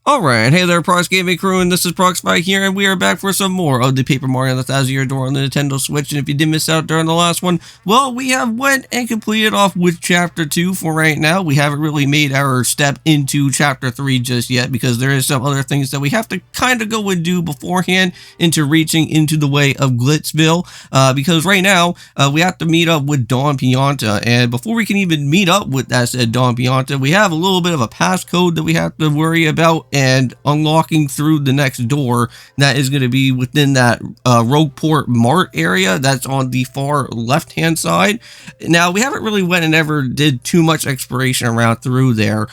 Alright, hey there Prox Gaming Crew, and this is Proxify here, and we are back for some more of the Paper Mario and the 1000-Year Door on the Nintendo Switch. And if you did miss out during the last one, well, we have went and completed off with Chapter 2 for right now. We haven't really made our step into Chapter 3 just yet, because there is some other things that we have to kind of go and do beforehand into reaching into the way of Glitzville, because right now, we have to meet up with Don Pianta, and before we can even meet up with that said Don Pianta, we have a little bit of a passcode that we have to worry about, and unlocking through the next door that is going to be within that Rogueport Mart area that's on the far left hand side. Now we haven't really went and ever did too much exploration around through there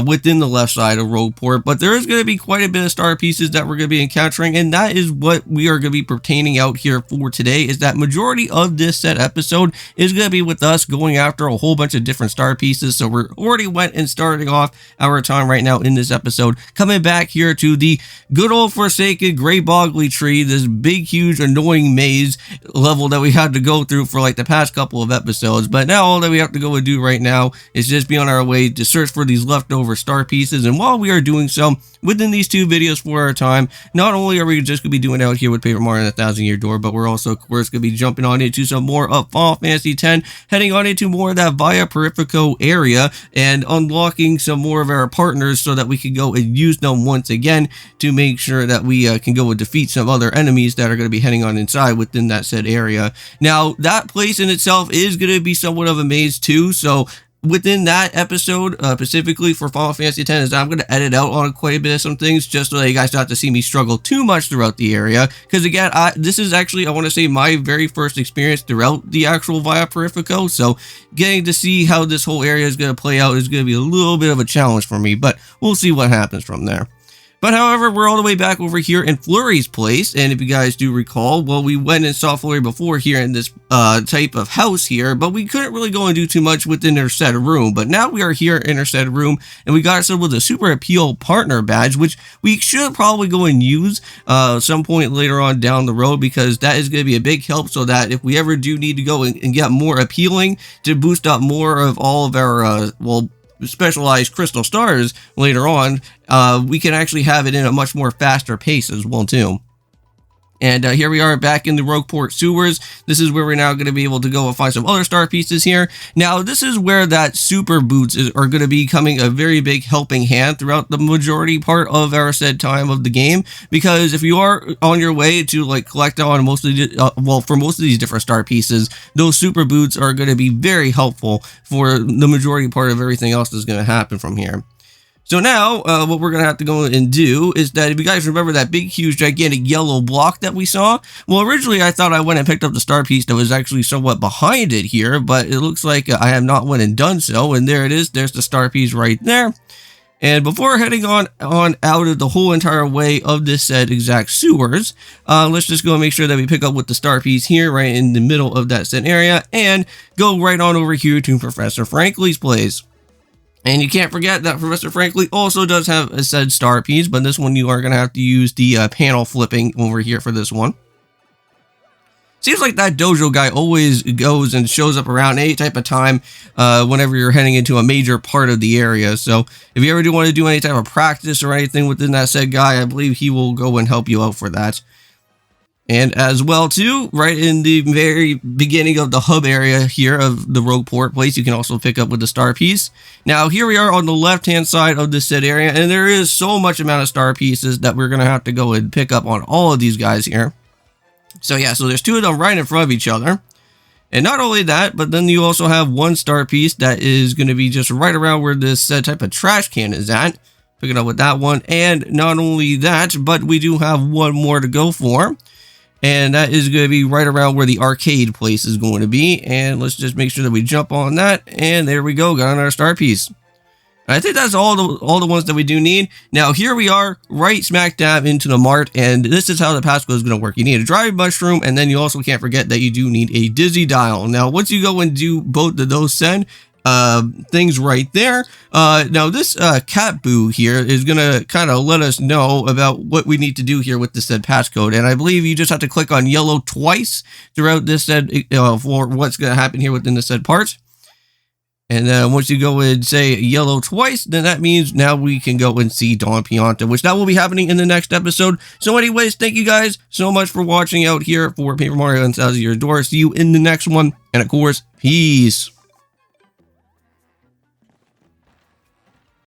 within the left side of Rogueport, but there is going to be quite a bit of star pieces that we're going to be encountering, and that is what we are going to be pertaining out here for today. Is that majority of this set episode is going to be with us going after a whole bunch of different star pieces. So we're already went and starting off our time right now in this episode, coming back here to the good old forsaken Great Boggly Tree, this big huge annoying maze level that we had to go through for like the past couple of episodes. But now all that we have to go and do right now is just be on our way to search for these leftover star pieces. And while we are doing so within these two videos for our time, not only are we just going to be doing it out here with Paper Mario and the 1000-Year Door, but we're also of course going to be jumping on into some more of Final Fantasy X, heading on into more of that Via Perifico area and unlocking some more of our partners so that we can go and use them once again to make sure that we can go and defeat some other enemies that are going to be heading on inside within that said area. Now that place in itself is going to be somewhat of a maze too, so within that episode, specifically for Final Fantasy X, is I'm going to edit out on quite a bit of some things just so that you guys don't have to see me struggle too much throughout the area. Because again, this is actually, I want to say, my very first experience throughout the actual Via Perifico. So getting to see how this whole area is going to play out is going to be a little bit of a challenge for me, but we'll see what happens from there. But however, we're all the way back over here in Flurry's place, and if you guys do recall, well, we went and saw Flurry before here in this type of house here, but we couldn't really go and do too much within her said room. But now we are here in her said room, and we got ourselves with a Super Appeal Partner Badge, which we should probably go and use some point later on down the road, because that is going to be a big help, so that if we ever do need to go and get more appealing to boost up more of all of our, specialized crystal stars later on, we can actually have it in a much more faster pace as well too. And here we are back in the Rogueport sewers. This is where we're now going to be able to go and find some other star pieces here. Now, this is where that super boots are going to be coming a very big helping hand throughout the majority part of our said time of the game. Because if you are on your way to like collect on most of the, for most of these different star pieces, those super boots are going to be very helpful for the majority part of everything else that's going to happen from here. So now, what we're going to have to go and do is that, if you guys remember that big, huge, gigantic yellow block that we saw, well, originally I thought I went and picked up the star piece that was actually somewhat behind it here, but it looks like I have not went and done so, and there it is. There's the star piece right there. And before heading on out of the whole entire way of this said exact sewers, let's just go and make sure that we pick up with the star piece here right in the middle of that said area, and go right on over here to Professor Frankly's place. And you can't forget that Professor Frankly also does have a said star piece, but this one you are going to have to use the panel flipping over here for this one. Seems like that dojo guy always goes and shows up around any type of time whenever you're heading into a major part of the area. So if you ever do want to do any type of practice or anything within that said guy, I believe he will go and help you out for that. And as well too, right in the very beginning of the hub area here of the Rogueport place, you can also pick up with the star piece. Now here we are on the left hand side of this said area, and there is so much amount of star pieces that we're going to have to go and pick up on all of these guys here. So yeah, so there's two of them right in front of each other. And not only that, but then you also have one star piece that is going to be just right around where this type of trash can is at. Picking up with that one. And not only that, but we do have one more to go for. And that is going to be right around where the arcade place is going to be. And let's just make sure that we jump on that. And there we go, got on our star piece. I think that's all the ones that we do need. Now here we are, right smack dab into the mart, and this is how the passcode is going to work. You need a dry mushroom, and then you also can't forget that you do need a dizzy dial. Now once you go and do both of those things right there, now this cat boo here is gonna kind of let us know about what we need to do here with this said passcode, and I believe you just have to click on yellow twice throughout this said for what's gonna happen here within the said part. And then once you go and say yellow twice, then that means now we can go and see Don Pianta, which that will be happening in the next episode. So anyways, thank you guys so much for watching out here for Paper Mario and Thousand Year Door. See you in the next one. And of course, peace.